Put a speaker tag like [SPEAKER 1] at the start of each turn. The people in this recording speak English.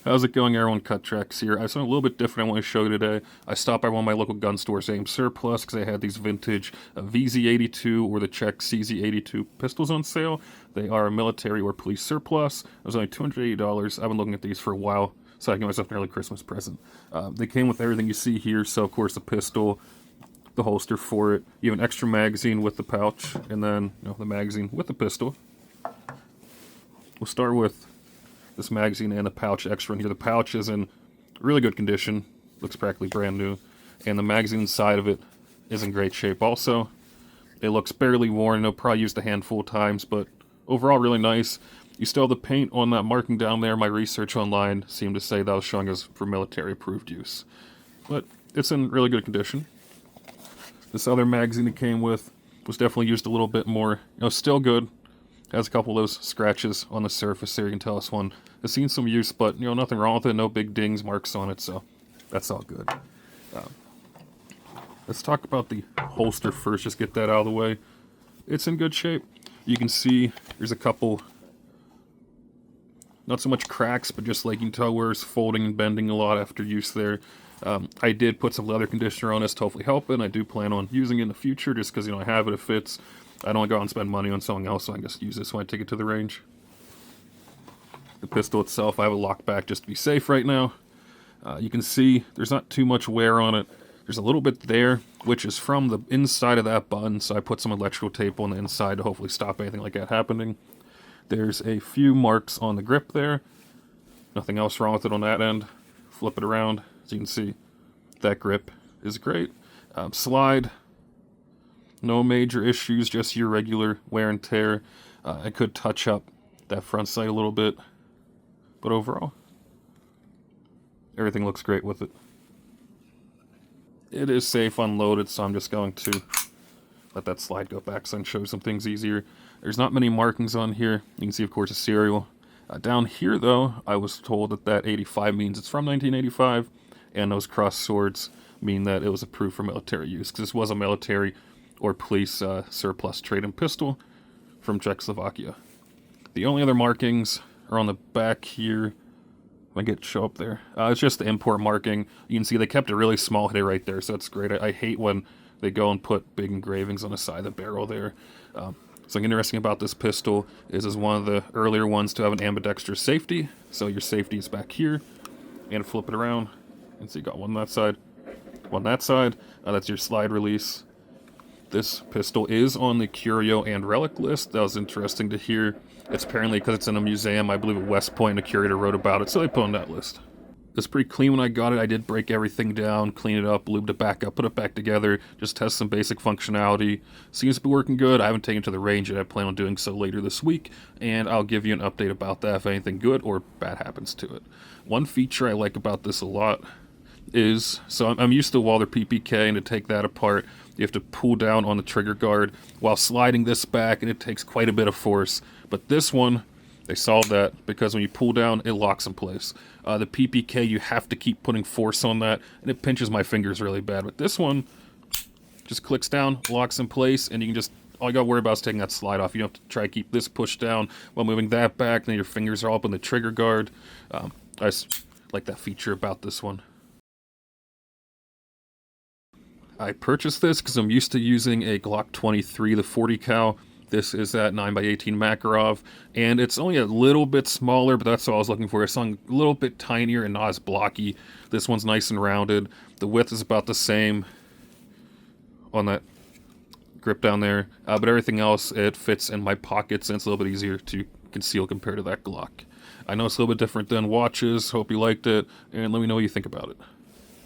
[SPEAKER 1] How's it going, everyone? Cut Tracks here. I have something a little bit different I want to show you today. I stopped by one of my local gun stores, Aim Surplus, because they had these vintage VZ82 or the Czech CZ82 pistols on sale. They are a military or police surplus. It was only $280. I've been looking at these for a while, so I can get myself an early Christmas present. They came with everything you see here, so of course the pistol, the holster for it, you have an extra magazine with the pouch, and then the magazine with the pistol. We'll start with this magazine and the pouch extra in here. The pouch is in really good condition, looks practically brand new, and the magazine inside of it is in great shape also. It looks barely worn, I've probably used a handful of times, but overall really nice. You still have the paint on that marking down there. My research online seemed to say that was showing as for military approved use, but it's in really good condition. This other magazine it came with was definitely used a little bit more. Still good. Has a couple of those scratches on the surface there. You can tell this one has seen some use, but nothing wrong with it. No big dings, marks on it, so that's all good. Let's talk about the holster first. Just get that out of the way. It's in good shape. You can see there's a couple, not so much cracks, but just like you can tell where it's folding and bending a lot after use there. I did put some leather conditioner on this to hopefully help it, and I do plan on using it in the future just because I have it, it fits. I don't want to go out and spend money on something else, so I can just use this when I take it to the range. The pistol itself, I have a lock back just to be safe right now. You can see there's not too much wear on it. There's a little bit there, which is from the inside of that button, so I put some electrical tape on the inside to hopefully stop anything like that happening. There's a few marks on the grip there. Nothing else wrong with it on that end. Flip it around, as you can see, that grip is great. Slide. No major issues, just your regular wear and tear. I could touch up that front sight a little bit, but overall, everything looks great with it. It is safe unloaded, so I'm just going to let that slide go back so I can show you some things easier. There's not many markings on here. You can see, of course, a serial. Down here, though, I was told that 85 means it's from 1985, and those cross swords mean that it was approved for military use, because this was a military or police surplus trade-in pistol from Czechoslovakia. The only other markings are on the back here. If I get show up there, it's just the import marking. You can see they kept a really small hit right there, so that's great. I hate when they go and put big engravings on the side of the barrel there. Something interesting about this pistol is one of the earlier ones to have an ambidextrous safety. So your safety is back here, and flip it around, and so you got one on that side, one on that side. That's your slide release. This pistol is on the curio and relic list. That was interesting to hear. It's apparently because it's in a museum, I believe at West Point, and a curator wrote about it, so they put it on that list. It's pretty clean when I got it. I did break everything down, clean it up, lubed it back up, put it back together, just test some basic functionality. Seems to be working good. I haven't taken it to the range yet. I plan on doing so later this week, and I'll give you an update about that if anything good or bad happens to it. One feature I like about this a lot is, so I'm used to Walther PPK, and to take that apart, you have to pull down on the trigger guard while sliding this back, and it takes quite a bit of force. But this one, they solved that, because when you pull down, it locks in place. The PPK, you have to keep putting force on that, and it pinches my fingers really bad. But this one just clicks down, locks in place, and you can just, all you gotta worry about is taking that slide off. You don't have to try to keep this pushed down while moving that back, then your fingers are all up in the trigger guard. I just like that feature about this one. I purchased this because I'm used to using a Glock 23, the 40 cal. This is that 9x18 Makarov, and it's only a little bit smaller, but that's all I was looking for. It's something a little bit tinier and not as blocky. This one's nice and rounded. The width is about the same on that grip down there, but everything else, it fits in my pockets, and it's a little bit easier to conceal compared to that Glock. I know it's a little bit different than watches. Hope you liked it, and let me know what you think about it.